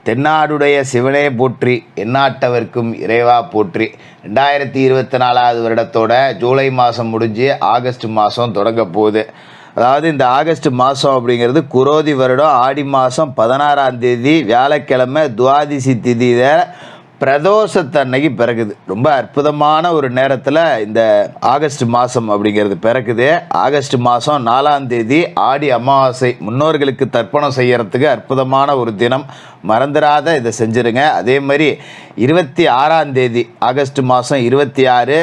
தென்னாடுடைய சிவனே போற்றி, எந்நாட்டவர்க்கும் இறைவா போற்றி. 2024 வருடத்தோட ஜூலை மாதம் முடிஞ்சு ஆகஸ்ட் மாதம் தொடங்க போகுது. அதாவது இந்த ஆகஸ்ட் மாதம் அப்படிங்கிறது குரோதி வருடம் ஆடி மாதம் 16ஆம் தேதி வியாழக்கிழமை துவாதிசி திதியில் பிரதோஷத்தன்னைக்கு பிறகுது. ரொம்ப அற்புதமான ஒரு நேரத்தில் இந்த ஆகஸ்ட் மாதம் அப்படிங்கிறது பிறக்குது. ஆகஸ்ட் மாதம் 4ஆம் தேதி ஆடி அமாவாசை, முன்னோர்களுக்கு தர்ப்பணம் செய்யறதுக்கு அற்புதமான ஒரு தினம். மறந்துடாத இதை செஞ்சுருங்க. அதே மாதிரி 26ஆம் தேதி ஆகஸ்ட் மாதம் 26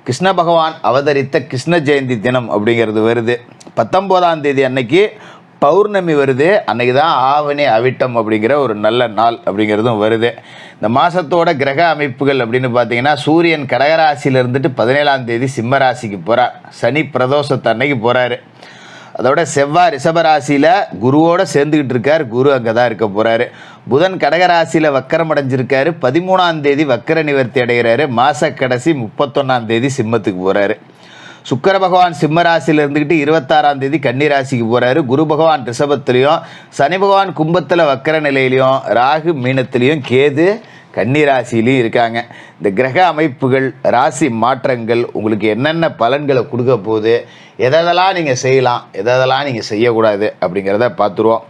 கிருஷ்ண பகவான் அவதரித்த கிருஷ்ண ஜெயந்தி தினம் அப்படிங்கிறது வருது. 19ஆம் தேதி அன்னைக்கு பௌர்ணமி வருது. அன்னைக்கு தான் ஆவணி அவிட்டம் அப்படிங்கிற ஒரு நல்ல நாள் அப்படிங்கிறதும் வருது. இந்த மாதத்தோட கிரக அமைப்புகள் அப்படின்னு பார்த்தீங்கன்னா, சூரியன் கடகராசியில் இருந்துட்டு 17ஆம் தேதி சிம்ம ராசிக்கு போகிறார். சனி பிரதோஷத்தை அன்னைக்கு போகிறாரு. அதோட செவ்வாய் ரிஷபராசியில் குருவோடு சேர்ந்துக்கிட்டு இருக்கார். குரு அங்கே தான் இருக்க போகிறாரு. புதன் கடகராசியில் வக்கரம் அடைஞ்சிருக்காரு. 13ஆம் தேதி வக்கர நிவர்த்தி அடைகிறாரு. மாத கடைசி 31ஆம் தேதி சிம்மத்துக்கு போகிறாரு. சுக்கர பகவான் சிம்ம ராசியில் இருந்துக்கிட்டு 26ஆம் தேதி கன்னி ராசிக்கு போகிறாரு. குரு பகவான் ரிஷபத்துலேயும், சனி பகவான் கும்பத்தில் வக்கர நிலையிலையும், ராகு மீனத்திலையும், கேது கன்னி ராசிலையும் இருக்காங்க. இந்த கிரக அமைப்புகள், ராசி மாற்றங்கள் உங்களுக்கு என்னென்ன பலன்களை கொடுக்க போகுது, எதெல்லாம் நீங்கள் செய்யலாம், எதெல்லாம் நீங்கள் செய்யக்கூடாது அப்படிங்கிறத பார்த்துருவோம்.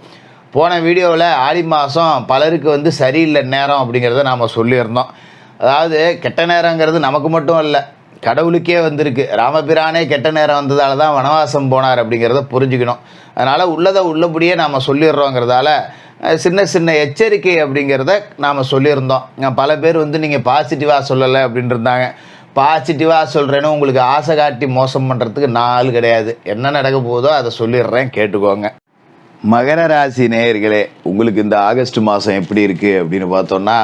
போன வீடியோவில் ஆடி மாதம் பலருக்கு சரியில்லை நேரம் அப்படிங்கிறத நாம் சொல்லியிருந்தோம். அதாவது கெட்ட நேரங்கிறது நமக்கு மட்டும் இல்லை, கடவுளுக்கே வந்திருக்கு. ராமபிரானே கெட்ட நேரம் வந்ததால தான் வனவாசம் போனார் அப்படிங்கிறத புரிஞ்சுக்கணும். அதனால் உள்ளதை உள்ளபடியே நாம் சொல்லிடுறோங்கிறதால சின்ன சின்ன எச்சரிக்கை அப்படிங்கிறத நாம் சொல்லியிருந்தோம். பல பேர் நீங்கள் பாசிட்டிவாக சொல்லலை அப்படின்னு இருந்தாங்க. பாசிட்டிவாக சொல்கிறேன்னு உங்களுக்கு ஆசை காட்டி மோசம் பண்ணுறதுக்கு நாள் கிடையாது. என்ன நடக்க போதோ அதை சொல்லிடுறேன், கேட்டுக்கோங்க. மகர ராசி நேயர்களே, உங்களுக்கு இந்த ஆகஸ்ட் மாதம் எப்படி இருக்குது அப்படின்னு பார்த்தோன்னா,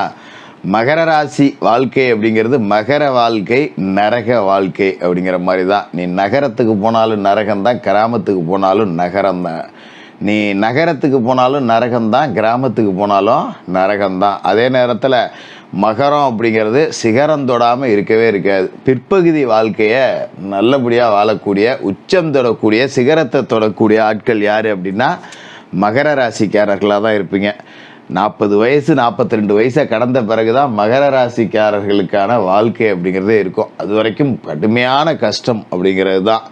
மகர ராசி வாழ்க்கை அப்படிங்கிறது மகர வாழ்க்கை நரக வாழ்க்கை அப்படிங்கிற மாதிரி தான். நீ நகரத்துக்கு போனாலும் நரகம்தான், கிராமத்துக்கு போனாலும் நகரம்தான். நீ நகரத்துக்கு போனாலும் நரகம்தான், கிராமத்துக்கு போனாலும் நரகம்தான். அதே நேரத்தில் மகரம் அப்படிங்கிறது சிகரம் தொடாமல் இருக்கவே இருக்காது. பிற்பகுதி வாழ்க்கையை நல்லபடியாக வாழக்கூடிய, உச்சம் தொடக்கூடிய, சிகரத்தை தொடக்கூடிய ஆட்கள் யார் அப்படின்னா மகர ராசிக்காரர்களாக தான் இருப்பீங்க. 40 வயசு 42 வயசை கடந்த பிறகு தான் மகர ராசிக்காரர்களுக்கான வாழ்க்கை அப்படிங்கிறதே இருக்கும். அது வரைக்கும் கடுமையான கஷ்டம் அப்படிங்கிறது தான்.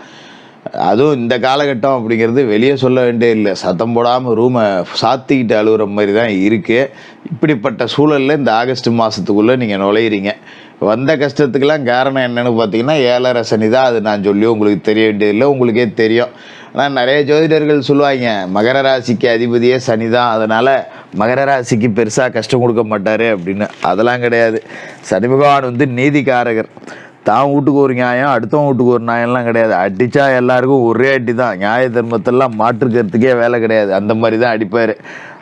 அதுவும் இந்த காலகட்டம் அப்படிங்கிறது வெளியே சொல்ல வேண்டிய இல்லை, சத்தம் போடாமல் ரூமை சாத்திக்கிட்டு அழுகுற மாதிரி தான் இருக்குது. இப்படிப்பட்ட சூழலில் இந்த ஆகஸ்ட் மாதத்துக்குள்ளே நீங்கள் நுழையிறீங்க. வந்த கஷ்டத்துக்கெல்லாம் காரணம் என்னென்னு பார்த்தீங்கன்னா 7.5 சனி தான். அது நான் சொல்லி உங்களுக்கு தெரிய வேண்டியதில்லை, உங்களுக்கே தெரியும். ஆனால் நிறைய ஜோதிடர்கள் சொல்லுவாங்க மகர ராசிக்கு அதிபதியே சனி தான், அதனால் மகர ராசிக்கு பெருசாக கஷ்டம் கொடுக்க மாட்டார் அப்படின்னு. அதெல்லாம் கிடையாது. சனி பகவான் நீதிக்காரகர். தான் வீட்டுக்கு ஒரு நியாயம், அடுத்தவங்க வீட்டுக்கு ஒரு நியாயம்லாம் கிடையாது. அடித்தா எல்லாருக்கும் ஒரே அடி தான். நியாய தர்மத்தெல்லாம் மாற்றுக்கிறதுக்கே வேலை கிடையாது. அந்த மாதிரி தான் அடிப்பார்.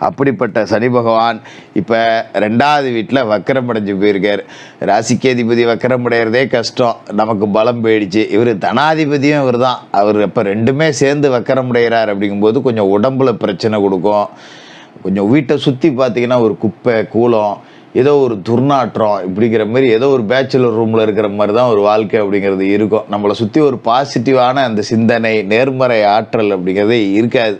அப்படிப்பட்ட சனி பகவான் இப்போ 2வது வீட்டில் வக்கரம் அடைஞ்சு போயிருக்கார். ராசிக்கேதிபதி வக்கரம் அடைகிறதே கஷ்டம், நமக்கு பலம் போயிடுச்சு. இவர் தனாதிபதியும் இவர் தான். அவர் இப்போ ரெண்டுமே சேர்ந்து வக்கரம் அடைகிறார் அப்படிங்கும்போது கொஞ்சம் உடம்புல பிரச்சனை கொடுக்கும். கொஞ்சம் வீட்டை சுற்றி பார்த்தீங்கன்னா ஒரு குப்பை கூலம், ஏதோ ஒரு துர்நாற்றம் இப்படிங்கிற மாதிரி, ஏதோ ஒரு பேச்சுலர் ரூமில் இருக்கிற மாதிரி தான் ஒரு வாழ்க்கை அப்படிங்கிறது இருக்கும். நம்மளை சுற்றி ஒரு பாசிட்டிவான அந்த சிந்தனை, நேர்மறை ஆற்றல் அப்படிங்கிறதே இருக்காது.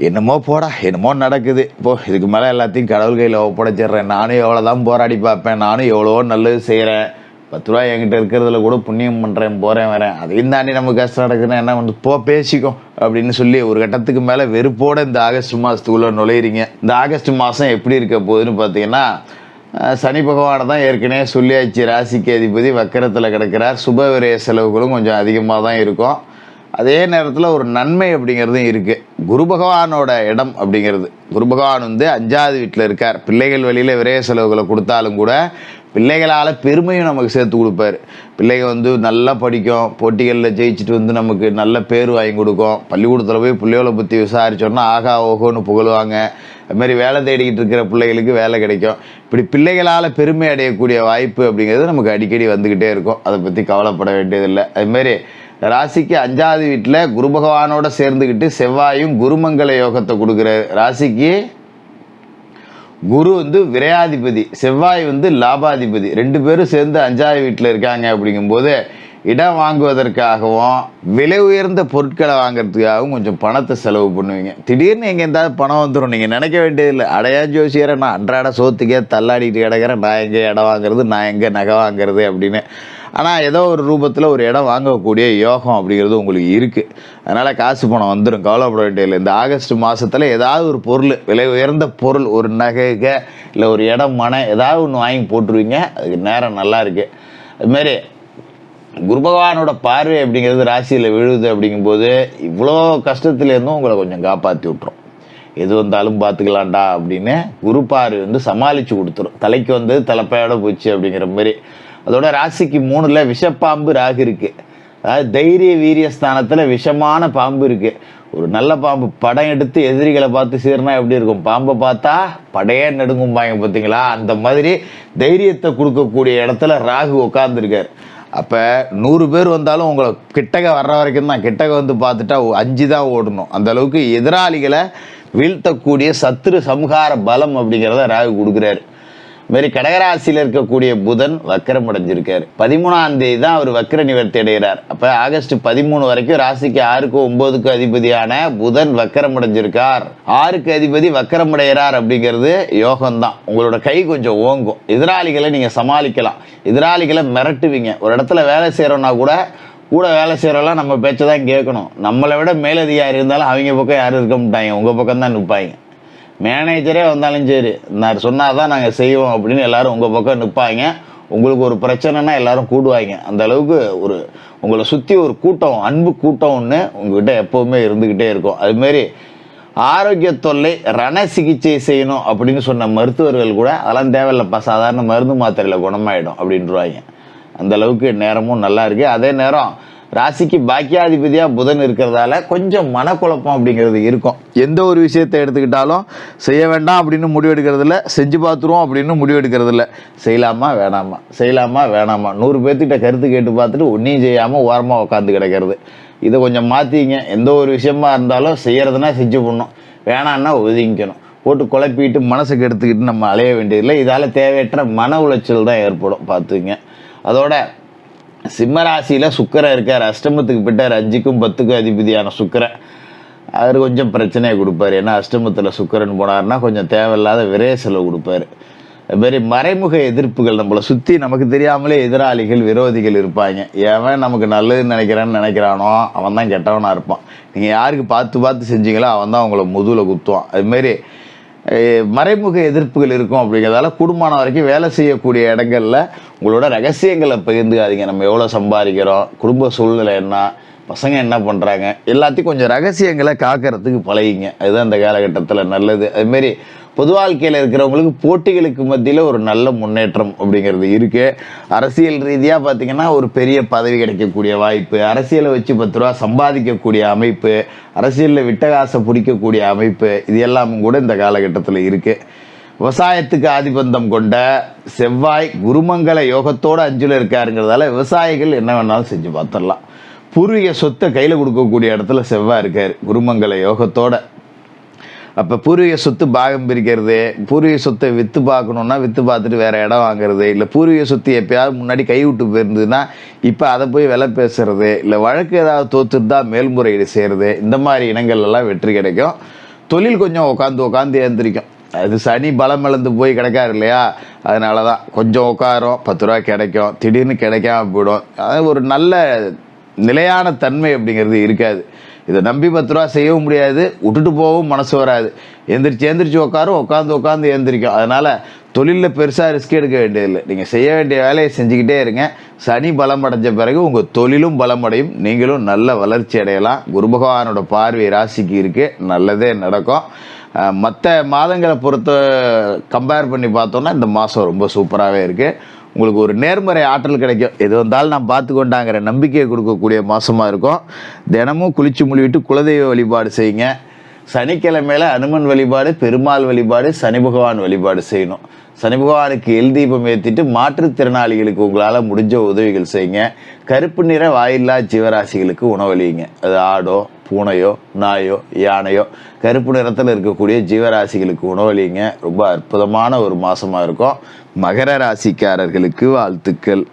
என்னமோ போடா, என்னமோ நடக்குது, இதுக்கு மேலே எல்லாத்தையும் கடவுள் கையில் ஒப்படைச்சிட்றேன், நானும் எவ்வளோ தான் போராடி பார்ப்பேன், நானும் எவ்வளவோ நல்லது செய்கிறேன், 10 ரூபா என்கிட்ட இருக்கிறதுல கூட புண்ணியம் பண்ணுறேன், போகிறேன் வரேன், அதையும் தாண்டி நமக்கு கஷ்டம் நடக்குதுன்னா என்ன பேசிக்கும் அப்படின்னு சொல்லி ஒரு கட்டத்துக்கு மேலே வெறுப்போடு இந்த ஆகஸ்ட் மாதத்துக்குள்ளே நுழையிறீங்க. இந்த ஆகஸ்ட் மாதம் எப்படி இருக்க போகுதுன்னு பார்த்தீங்கன்னா, சனி பகவானை தான் ஏற்கனவே சொல்லியாச்சு, ராசிக்கு அதிபதி வக்கரத்தில் கிடக்கிறார். சுப விரய செலவுகளும் கொஞ்சம் அதிகமாக தான் இருக்கும். அதே நேரத்தில் ஒரு நன்மை அப்படிங்கிறதும் இருக்குது. குரு பகவானோட இடம் அப்படிங்கிறது, குரு பகவான் 5வது வீட்டில் இருக்கார். பிள்ளைகள் வழியில் விரய செலவுகளை கொடுத்தாலும் கூட பிள்ளைகளால் பெருமையும் நமக்கு சேர்த்து கொடுப்பார். பிள்ளைங்க நல்லா படிக்கும், போட்டிகளில் ஜெயிச்சுட்டு நமக்கு நல்ல பேர் வாங்கி கொடுக்கும். பள்ளிக்கூடத்தில் போய் பிள்ளைகளை பற்றி விசாரித்தோன்னா ஆகா ஓகோன்னு புகழுவாங்க. அதுமாதிரி வேலை தேடிக்கிட்டு இருக்கிற பிள்ளைகளுக்கு வேலை கிடைக்கும். இப்படி பிள்ளைகளால் பெருமை அடையக்கூடிய வாய்ப்பு அப்படிங்கிறது நமக்கு அடிக்கடி வந்துக்கிட்டே இருக்கும். அதை பற்றி கவலைப்பட வேண்டியதில்லை. அதுமாரி ராசிக்கு 5வது வீட்டில் குரு பகவானோட சேர்ந்துக்கிட்டு செவ்வாயும் குருமங்கல யோகத்தை கொடுக்குற ராசிக்கு குரு விரையாதிபதி, செவ்வாய் லாபாதிபதி, 2 பேரும் சேர்ந்து 5வது வீட்டில் இருக்காங்க. அப்படிங்கும்போது இடம் வாங்குவதற்காகவும் விலை உயர்ந்த பொருட்களை வாங்குறதுக்காகவும் கொஞ்சம் பணத்தை செலவு பண்ணுவீங்க. திடீர்னு எங்கே இருந்தாலும் பணம் வந்துடும். நீங்கள் நினைக்க வேண்டியதில்லை, அடையா ஜோசியரை நான் அன்றாட சோத்துக்கே தள்ளாடிட்டு கிடக்கிறேன், நான் எங்கே இடம் வாங்குறது, நான் எங்கே நகை வாங்குறது அப்படின்னு. ஆனால் ஏதோ ஒரு ரூபத்தில் ஒரு இடம் வாங்கக்கூடிய யோகம் அப்படிங்கிறது உங்களுக்கு இருக்குது. அதனால் காசு பணம் வந்துடும், கவலைப்பட வேண்டியதில்லை. இந்த ஆகஸ்ட் மாதத்தில் ஏதாவது ஒரு பொருள், விலை உயர்ந்த பொருள், ஒரு நகைக இல்லை ஒரு இடம் மனை ஏதாவது ஒன்று வாங்கி போட்டுருவீங்க. அதுக்கு நேரம் நல்லா இருக்குது. அதுமாரி குரு பகவானோட பார்வை அப்படிங்கிறது ராசியில் விழுது அப்படிங்கும்போது இவ்வளோ கஷ்டத்துலேருந்தும் உங்களை கொஞ்சம் காப்பாற்றி விட்டுரும். எது வந்தாலும் பார்த்துக்கலாம்டா அப்படின்னு குரு பார்வை சமாளித்து கொடுத்துரும். தலைக்கு வந்து தலைப்பையோட போச்சு அப்படிங்கிற மாதிரி. அதோட ராசிக்கு 3ல் விஷப்பாம்பு ராகு இருக்குது. அதாவது தைரிய வீரிய ஸ்தானத்தில் விஷமான பாம்பு இருக்குது. ஒரு நல்ல பாம்பு படம் எடுத்து எதிரிகளை பார்த்து சீர்னா எப்படி இருக்கும், பாம்பை பார்த்தா படையே நடுங்கும்பாங்க பார்த்தீங்களா, அந்த மாதிரி தைரியத்தை கொடுக்கக்கூடிய இடத்துல ராகு உட்காந்துருக்கார். அப்போ 100 பேர் வந்தாலும் உங்களை கிட்டக வர்ற வரைக்கும் தான், கிட்டக வந்து பார்த்துட்டா 5 தான் ஓடணும். அந்த அளவுக்கு எதிராளிகளை வீழ்த்தக்கூடிய சத்துரு சம்ஹார பலம் அப்படிங்கிறத ராகு கொடுக்குறாரு. மாரி கடகராசியில் இருக்கக்கூடிய புதன் வக்கரம் அடைஞ்சிருக்காரு. 13ஆம் தேதி தான் அவர் வக்கர நிவர்த்தி அடைகிறார். அப்போ ஆகஸ்ட் 13 வரைக்கும் ராசிக்கு 6க்கும் 9க்கும் அதிபதியான புதன் வக்கரம் அடைஞ்சிருக்கார். 6க்கு அதிபதி வக்கரம் அடைகிறார் அப்படிங்கிறது யோகம்தான். உங்களோட கை கொஞ்சம் ஓங்கும், எதிராளிகளை நீங்கள் சமாளிக்கலாம், எதிராளிகளை மிரட்டுவீங்க. ஒரு இடத்துல வேலை செய்கிறோன்னா கூட வேலை செய்கிறோம்லாம் நம்ம பேச்சை தான் கேட்கணும். நம்மளை விட மேலதிகாரி இருந்தாலும் அவங்க பக்கம் யாரும் இருக்க மாட்டாங்க, உங்கள் பக்கம் தான் நிற்பாங்க. மேனேஜரே வந்தாலும் சரி, நான் சொன்னால் தான் நாங்கள் செய்வோம் அப்படின்னு எல்லோரும் உங்கள் பக்கம் நிற்பாங்க. உங்களுக்கு ஒரு பிரச்சனைனா எல்லோரும் கூடுவாங்க. அந்த அளவுக்கு உங்களை சுற்றி ஒரு கூட்டம், அன்பு கூட்டம் ஒன்று உங்கள்கிட்ட எப்போவுமே இருந்துக்கிட்டே இருக்கும். அதுமாரி ஆரோக்கிய தொல்லை ரண சிகிச்சை செய்யணும் அப்படின்னு சொன்ன மருத்துவர்கள் கூட அதெல்லாம் தேவையில்லைப்பா, சாதாரண மருந்து மாத்திரையில் குணமாயிடும் அப்படின்ட்டுருவாங்க. அந்த அளவுக்கு நேரமும் நல்லா இருக்குது. அதே நேரம் ராசிக்கு பாக்கியாதிபதியாக புதன் இருக்கிறதால கொஞ்சம் மனக்குழப்பம் அப்படிங்கிறது இருக்கும். எந்த ஒரு விஷயத்தை எடுத்துக்கிட்டாலும் செய்ய வேண்டாம் அப்படின்னு முடிவெடுக்கிறதில்ல, செஞ்சு பார்த்துருவோம் அப்படின்னு முடிவெடுக்கிறதில்ல. செய்யலாமா வேணாமா, செய்யலாமா வேணாமா, 100 பேர்த்திட்ட கருத்து கேட்டு பார்த்துட்டு ஒன்றையும் செய்யாமல் ஓரமாக உட்காந்து கிடக்கிறது. இதை கொஞ்சம் மாற்றிங்க. எந்த ஒரு விஷயமா இருந்தாலும் செய்கிறதுனா செஞ்சு பண்ணணும், வேணான்னா ஒதுங்கிக்கணும். போட்டு குழப்பிட்டு மனசுக்கு எடுத்துக்கிட்டு நம்ம அலைய வேண்டியதில்லை. இதால் தேவையற்ற மன உளைச்சல் தான் ஏற்படும், பார்த்துங்க. அதோட சிம்மராசியில் சுக்கிரன் இருக்கார். அஷ்டமத்துக்கு போயிட்டார். 5க்கும் 10க்கும் அதிபதியான சுக்கிரன். அவர் கொஞ்சம் பிரச்சனையை கொடுப்பார். ஏன்னா அஷ்டமத்தில் சுக்கிரன் போனார்னா கொஞ்சம் தேவையில்லாத விரைய செலவு கொடுப்பார். அதுமாரி மறைமுக எதிர்ப்புகள், நம்மளை சுற்றி நமக்கு தெரியாமலே எதிராளிகள் விரோதிகள் இருப்பாங்க. எவன் நமக்கு நல்லதுன்னு நினைக்கிறானோ அவன் தான் கெட்டவனாக இருப்பான். நீங்கள் யாருக்கு பார்த்து செஞ்சீங்களோ அவன் தான் உங்களை முதுகில் குத்துவான். அதுமாரி மறைமுக எதிர்ப்புகள் இருக்கும். அப்படிங்கிறதால குடும்பம் வரைக்கும் வேலை செய்யக்கூடிய இடங்களில் உங்களோட ரகசியங்களை பகிர்ந்துக்காதீங்க. நம்ம எவ்வளோ சம்பாதிக்கிறோம், குடும்ப சூழ்நிலை என்ன, பசங்க என்ன பண்ணுறாங்க, எல்லாத்தையும் கொஞ்சம் ரகசியங்களை காக்கிறதுக்கு பழகிங்க. அதுதான் இந்த காலகட்டத்தில் நல்லது. அதுமாரி பொது வாழ்க்கையில் இருக்கிறவங்களுக்கு போட்டிகளுக்கு மத்தியில் ஒரு நல்ல முன்னேற்றம் அப்படிங்கிறது இருக்குது. அரசியல் ரீதியாக பார்த்திங்கன்னா ஒரு பெரிய பதவி கிடைக்கக்கூடிய வாய்ப்பு, அரசியலை வச்சு 10 ரூபா சம்பாதிக்கக்கூடிய அமைப்பு, அரசியலில் விட்டகாசை பிடிக்கக்கூடிய அமைப்பு, இது எல்லாமும் கூட இந்த காலகட்டத்தில் இருக்குது. விவசாயத்துக்கு ஆதிபந்தம் கொண்ட செவ்வாய் குருமங்கல யோகத்தோடு 5ல் இருக்காருங்கிறதால விவசாயிகள் என்ன வேணாலும் செஞ்சு பார்த்துடலாம். பூர்வீக சொத்தை கையில் கொடுக்கக்கூடிய இடத்துல செவ்வாய் இருக்கார் குருமங்கல யோகத்தோட. அப்போ பூர்வீக சொத்து பாகம் பிரிக்கிறது, பூர்வீக சொத்தை விற்று பார்க்கணுன்னா விற்று பார்த்துட்டு வேறு இடம் வாங்குறது, இல்லை பூர்வீக சொத்து எப்பயாவது முன்னாடி கைவிட்டு போயிருந்ததுன்னா இப்போ அதை போய் விலை பேசுறது, இல்லை வழக்கு ஏதாவது தோற்றுட்டு தான் மேல்முறையீடு செய்கிறது, இந்த மாதிரி இனங்கள்லாம் வெற்றி கிடைக்கும். தொழில் கொஞ்சம் உட்காந்து ஏந்திரிக்கும். அது சனி பலம் இழந்து போய் கிடைக்காரு இல்லையா, அதனால தான் கொஞ்சம் உட்காரும், 10 ரூபா கிடைக்கும், திடீர்னு கிடைக்காம போயிடும். அது ஒரு நல்ல நிலையான தன்மை அப்படிங்கிறது இருக்காது. இதை நம்பி 10 ரூபா செய்யவும் முடியாது, விட்டுட்டு போகவும் மனசு வராது. எந்திரிச்சு உட்காந்து ஏந்திரிக்கும். அதனால் தொழிலில் பெருசாக ரிஸ்க் எடுக்க வேண்டியதில்லை. நீங்கள் செய்ய வேண்டிய வேலையை செஞ்சுக்கிட்டே இருங்க. சனி பலம் அடைஞ்ச பிறகு உங்கள் தொழிலும் பலமடையும், நீங்களும் நல்ல வளர்ச்சி அடையலாம். குரு பகவானோட பார்வை ராசிக்கு இருக்குது, நல்லதே நடக்கும். மற்ற மாதங்களை பொறுத்த கம்பேர் பண்ணி பார்த்தோன்னா இந்த மாதம் ரொம்ப சூப்பராகவே இருக்குது. உங்களுக்கு ஒரு நேர்மறை ஆற்றல் கிடைக்கும். எது வந்தாலும் நான் பார்த்து கொண்டாங்கிற நம்பிக்கையை கொடுக்கக்கூடிய மாதமாக இருக்கும். தினமும் குளிச்சு முழுவிட்டு குலதெய்வ வழிபாடு செய்யுங்க. சனிக்கிழமையில் அனுமன் வழிபாடு, பெருமாள் வழிபாடு, சனி பகவான் வழிபாடு செய்யணும். சனி பகவானுக்கு எல் தீபம் ஏற்றிட்டு மாற்றுத்திறனாளிகளுக்கு உங்களால் முடிஞ்ச உதவிகள் செய்யுங்க. கருப்பு நிற வாயில்லா ஜீவராசிகளுக்கு உணவளியுங்க. அது ஆடோ, பூனையோ, நாயோ, யானையோ, கருப்பு நிறத்தில் இருக்கக்கூடிய ஜீவராசிகளுக்கு உணவளியுங்க. ரொம்ப அற்புதமான ஒரு மாதமாக இருக்கும். மகர ராசிக்காரர்களுக்கு வாழ்த்துக்கள்.